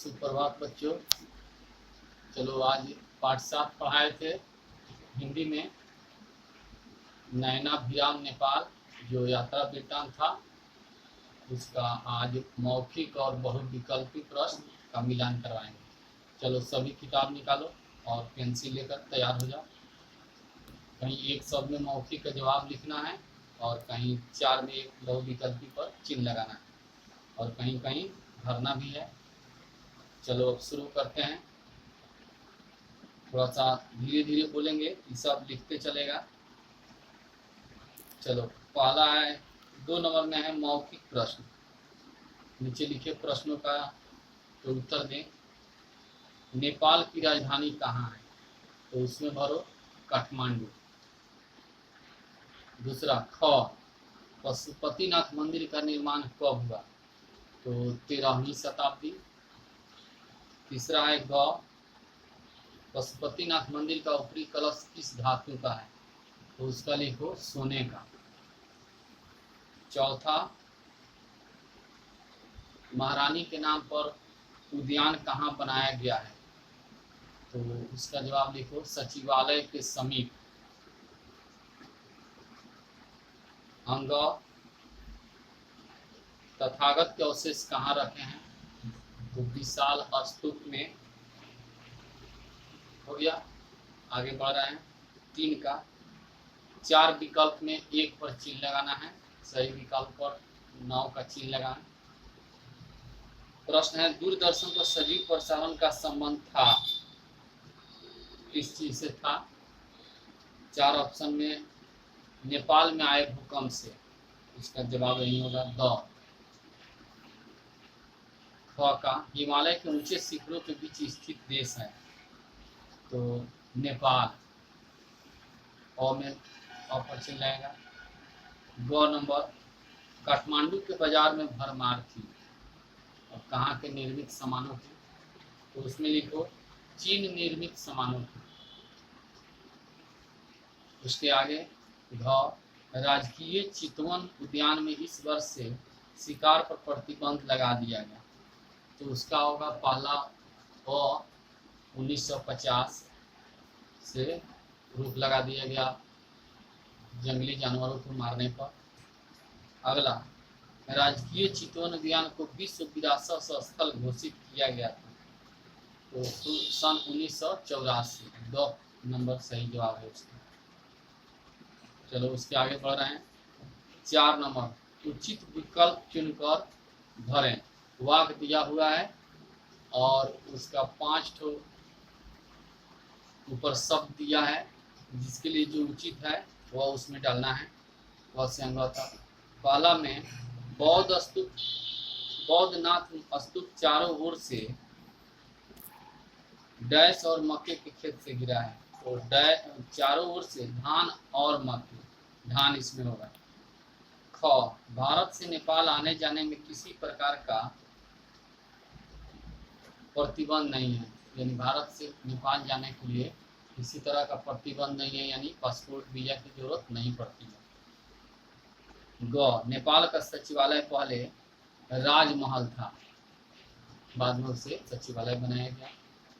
सुप्रभात बच्चों। चलो आज पाठ 7 पढ़ाए थे हिंदी में। नैना भिराम नेपाल जो यात्रा वृत्तांत था उसका आज मौखिक और बहुविकल्पी प्रश्न का मिलान करवाएंगे। चलो सभी किताब निकालो और पेंसिल लेकर तैयार हो जाओ। कहीं एक शब्द में मौखिक का जवाब लिखना है और कहीं 4 में एक बहुविकल्पी पर चिन्ह लगाना है और कहीं कहीं भरना भी है। चलो अब शुरू करते हैं। थोड़ा सा धीरे धीरे बोलेंगे, ये सब लिखते चलेगा। चलो पहला है 2 नंबर में है मौखिक प्रश्न। नीचे लिखे प्रश्नों का तो उत्तर दें। नेपाल की राजधानी कहाँ है? तो उसमें भरो काठमांडू। दूसरा ख पशुपतिनाथ मंदिर का निर्माण कब हुआ? तो 13वीं शताब्दी। तीसरा है ग पशुपतिनाथ मंदिर का ऊपरी कलश किस धातु का है? तो उसका लिखो सोने का। चौथा महारानी के नाम पर उद्यान कहाँ बनाया गया है? तो उसका जवाब लिखो सचिवालय के समीप। अंग तथागत के अवशेष कहाँ रखे हैं? तो विशाल स्तूप में। हो गया। आगे बढ़ रहे हैं 3 का। 4 विकल्प में 1 पर चिन्ह लगाना है, सही विकल्प पर 9 का चिन्ह लगाना। प्रश्न है दूरदर्शन पर सजीव प्रसारण का संबंध था, किस चीज से था? 4 ऑप्शन में नेपाल में आए भूकंप से। इसका जवाब यही होगा द। ख का हिमालय के ऊंचे शिखरों के बीच स्थित देश है। तो नेपाल। अ में अ पर चिन्ह लगेगा। ग नंबर काठमांडू के बाजार में भरमार थी और कहाँ के निर्मित सामानों की? तो उसमें लिखो चीन निर्मित सामानों की। उसके आगे घ राजकीय चितवन उद्यान में इस वर्ष से शिकार पर प्रतिबंध लगा दिया गया। तो उसका होगा पहला अ 1950 से रोक लगा दिया गया जंगली जानवरों को मारने पर। अगला राजकीय चितवन उद्यान को विश्व विरासत स्थल घोषित किया गया था। तो सन 1984। 2 नंबर सही जवाब है उसका। चलो उसके आगे बढ़ रहे हैं। 4 नंबर उचित विकल्प चुनकर भरें। वाक्य दिया हुआ है और उसका 5 ठो ऊपर शब्द दिया है, जिसके लिए जो उचित है वह उसमें डालना है। वह से अंग था। पहला में बौद्धनाथ स्तूप चारों ओर से डैश और मक्के के खेत से गिरा है। तो चारों ओर से धान और मक्के, धान इसमें होगा। ख भारत से नेपाल आने जाने में किसी प्रकार का प्रतिबंध नहीं है, यानी भारत से नेपाल जाने के लिए किसी तरह का प्रतिबंध नहीं है, यानी पासपोर्ट वीजा की जरूरत नहीं पड़ती है। ग नेपाल का सचिवालय पहले राजमहल था, बाद में उसे सचिवालय बनाया गया।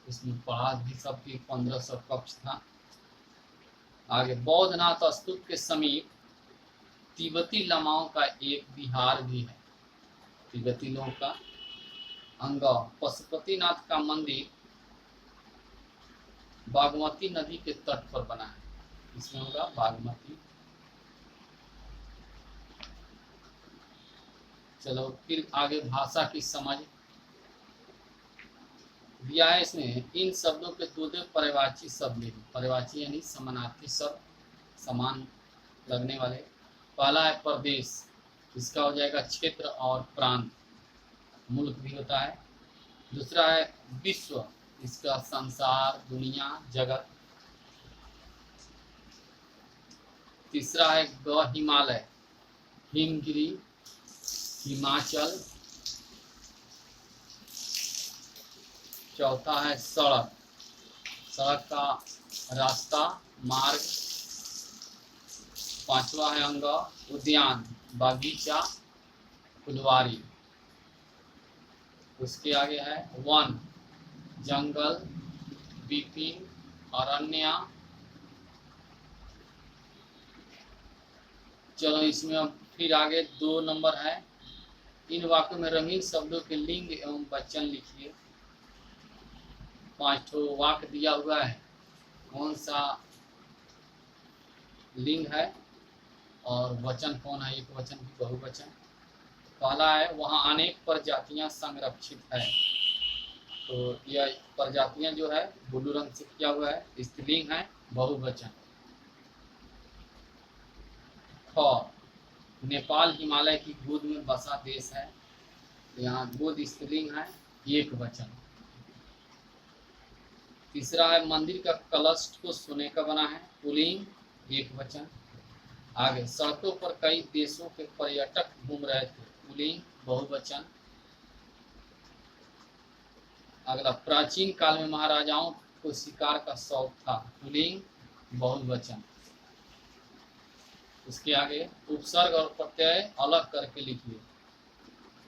इसमें पढ़ा भी सबकी 1500 कक्ष था। आगे बौद्धनाथ स्तूप के समीप तिब्बती लमाओं का एक विहार भी है, तिब्बती लोगों का। अंग पशुपतिनाथ का मंदिर बागमती नदी के तट पर बना है। इसमें होगा बागमती। चलो फिर आगे भाषा की समझ दिया है इसमें। इन शब्दों के 2 पर्यायवाची शब्द लिखो। पर्यायवाची यानी समानार्थी शब्द, समान लगने वाले। पहला है प्रदेश, इसका हो जाएगा क्षेत्र और प्रांत, मुल्क भी होता है। दूसरा है विश्व, इसका संसार, दुनिया, जगत। तीसरा है ग हिमालय, हिमगिरी, हिमाचल। चौथा है सड़क, सड़क का रास्ता, मार्ग। 5वां है अंग उद्यान, बागीचा, फुलवारी। उसके आगे है वन, जंगल, विपिन, अरण्य। चलो इसमें अब फिर आगे 2 नंबर है, इन वाक्यों में रंगीन शब्दों के लिंग एवं वचन लिखिए। 5 ठो वाक्य दिया हुआ है, कौन सा लिंग है और वचन कौन है, एक वचन की बहुवचन। पहला है वहाँ अनेक प्रजातियां संरक्षित है, तो यह प्रजातियां जो है ब्लू रंग से किया हुआ है, स्त्रीलिंग है, बहुवचन। ख, नेपाल हिमालय की गोद में बसा देश है, यहाँ गोद स्त्रीलिंग है, एक वचन। तीसरा है मंदिर का कलश को सोने का बना है, पुल्लिंग, एक वचन। आगे सड़कों पर कई देशों के पर्यटक घूम रहे थे, पुल्लिंग, बहुवचन। अगला प्राचीन काल में महाराजाओं को शिकार का शौक था, पुल्लिंग, बहुवचन। उसके आगे उपसर्ग और प्रत्यय अलग करके लिखिए।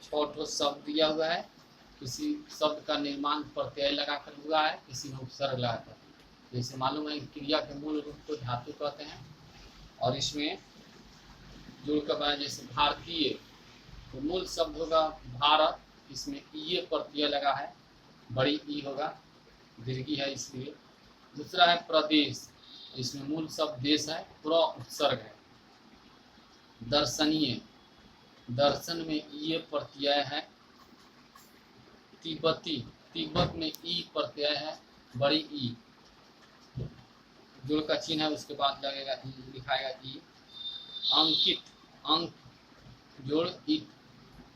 6 ठो शब्द दिया हुआ है, किसी शब्द का निर्माण प्रत्यय लगाकर हुआ है, किसी में उपसर्ग लगाकर। जैसे मालूम है क्रिया के मूल रूप को धातु कहते हैं, और इसमें जुड़ कर बना, जैसे भारतीय, तो मूल शब्द होगा भारत, इसमें ये प्रत्यय लगा है, बड़ी ई होगा, दीर्घी है इसलिए। दूसरा है प्रदेश, इसमें मूल शब्द देश है, प्र उपसर्ग है। दर्शनीय, दर्शन में ये प्रत्यय है। तिब्बती, तिब्बत में ई प्रत्यय है, बड़ी ई, जुड़ का चिन्ह है, उसके बाद लगेगा लिखाएगा ई। अंकित, अंक जोड़ ईट,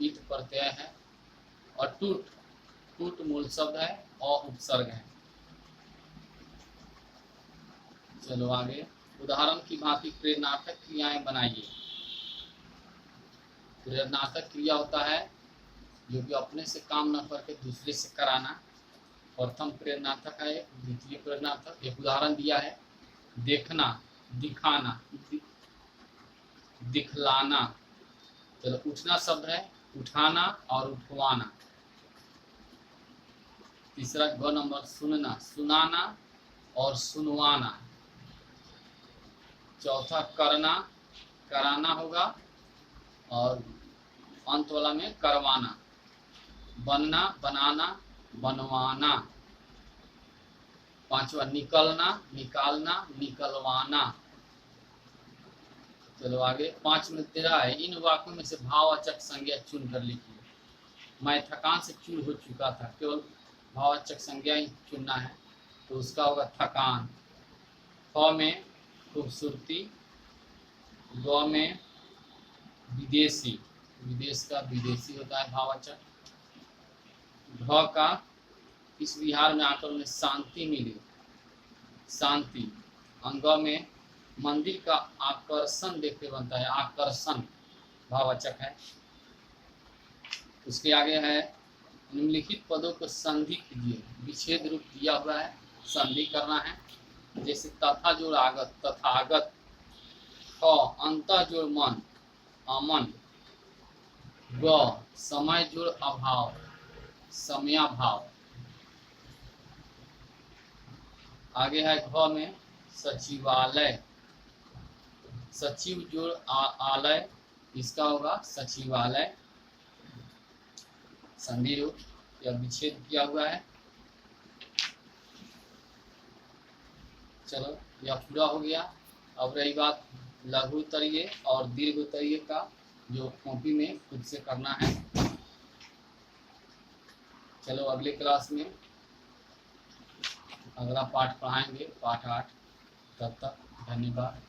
ईट प्रत्यय है। और टूट, टूट मूल शब्द है और उपसर्ग है। चलो आगे, उदाहरण की भांति प्रेरणार्थक क्रियाएं बनाइए। प्रेरणार्थक क्रिया होता है जो कि अपने से काम न करके दूसरे से कराना। प्रथम प्रेरणार्थक है, द्वितीय प्रेरणार्थक। एक उदाहरण दिया है, देखना, दिखाना, दिखलाना। चलो उठना शब्द है, उठाना और उठवाना। तीसरा ग नंबर सुनना, सुनाना और सुनवाना। चौथा करना, कराना होगा, और अंत वाला में करवाना। बनना, बनाना, बनवाना। पांचवा निकलना, निकालना, निकलवाना। चलो आगे 5 में दे रहा है, इन वाक्यों में से भाववाचक संज्ञा चुन कर लिखिए। मैं थकान से चूर हो चुका था, केवल भाववाचक संज्ञा ही चुनना है, तो उसका होगा थकान। ख में खूबसूरती, ग में विदेशी, विदेश का विदेशी होता है भाववाचक। घ का इस विहार में आकर उन्हें शांति मिली, शांति। अंग में मंदिर का आकर्षण देखते बनता है, आकर्षण भाववाचक है। उसके आगे है निम्नलिखित पदों को संधि कीजिए। विच्छेद रूप दिया हुआ है, संधि करना है। जैसे तथा जोड़ आगत, तथागत। ख अंतः जोड़ मन, अमन। ग समय जोड़ अभाव, समयाभाव। आगे है घ में सचिवालय, सचिव जोड़ आलय, इसका होगा सचिवालय। संधि रूप या विच्छेद किया हुआ है। चलो यह पूरा हो गया। अब रही बात लघु उत्तरीय और दीर्घ उत्तरीय का, जो कॉपी में खुद से करना है। चलो अगले क्लास में अगला पाठ पढ़ाएंगे, पाठ 8। तब तक धन्यवाद।